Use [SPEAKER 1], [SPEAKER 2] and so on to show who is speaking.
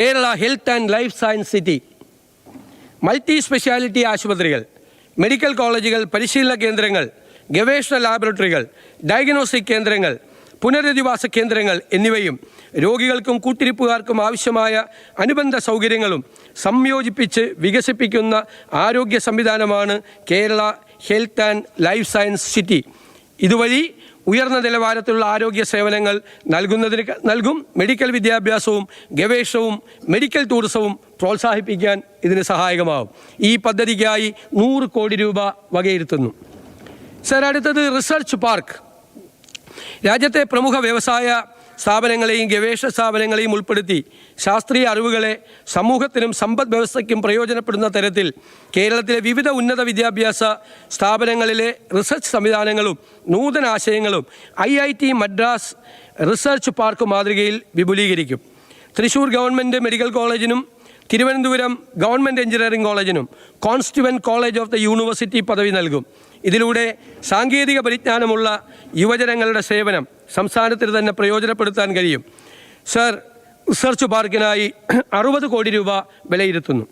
[SPEAKER 1] Kerala health and life science city, multi speciality ആശുപത്രികൾ, medical കോളേജുകൾ, പരിശീലന കേന്ദ്രങ്ങൾ, ഗവേഷണ ലാബറട്ടറികൾ, ഡയഗ്നോസ്റ്റിക് കേന്ദ്രങ്ങൾ, പുനരധിവാസ കേന്ദ്രങ്ങൾ എന്നിവയും രോഗികൾക്കും കൂട്ടിരിപ്പുകാർക്കും ആവശ്യമായ അനുബന്ധ സൗകര്യങ്ങളും സംയോജിപ്പിച്ച് വികസിപ്പിക്കുന്ന ആരോഗ്യ സംവിധാനമാണ് Kerala health and life science city. ഇതുവഴി ഉയർന്ന നിലവാരത്തിലുള്ള ആരോഗ്യ സേവനങ്ങൾ നൽകും. മെഡിക്കൽ വിദ്യാഭ്യാസവും ഗവേഷണവും മെഡിക്കൽ ടൂറിസവും പ്രോത്സാഹിപ്പിക്കാൻ ഇതിന് സഹായകമാകും. ഈ പദ്ധതിക്കായി 100 കോടി രൂപ വകയിരുത്തുന്നു. സർ, അടുത്തത് റിസർച്ച് പാർക്ക്. രാജ്യത്തെ പ്രമുഖ വ്യവസായ സ്ഥാപനങ്ങളെയും ഗവേഷണ സ്ഥാപനങ്ങളെയും ഉൾപ്പെടുത്തി ശാസ്ത്രീയ അറിവുകളെ സമൂഹത്തിനും സമ്പദ് വ്യവസ്ഥയ്ക്കും പ്രയോജനപ്പെടുന്ന തരത്തിൽ കേരളത്തിലെ വിവിധ ഉന്നത വിദ്യാഭ്യാസ സ്ഥാപനങ്ങളിലെ റിസർച്ച് സംവിധാനങ്ങളും നൂതന ആശയങ്ങളും IIT മദ്രാസ് റിസർച്ച് പാർക്ക് മാതൃകയിൽ വിപുലീകരിക്കും. തൃശ്ശൂർ ഗവൺമെൻറ് മെഡിക്കൽ കോളേജിനും തിരുവനന്തപുരം ഗവൺമെൻറ് എഞ്ചിനീയറിംഗ് കോളേജിനും constituent college of the university പദവി നൽകും. ഇതിലൂടെ സാങ്കേതിക പരിജ്ഞാനമുള്ള യുവജനങ്ങളുടെ സേവനം സംസ്ഥാനത്തിന് തന്നെ പ്രയോജനപ്പെടുത്താൻ കഴിയും. സർ, റിസർച്ച് പാർക്കിനായി 60 കോടി രൂപ വിലയിരുത്തുന്നു.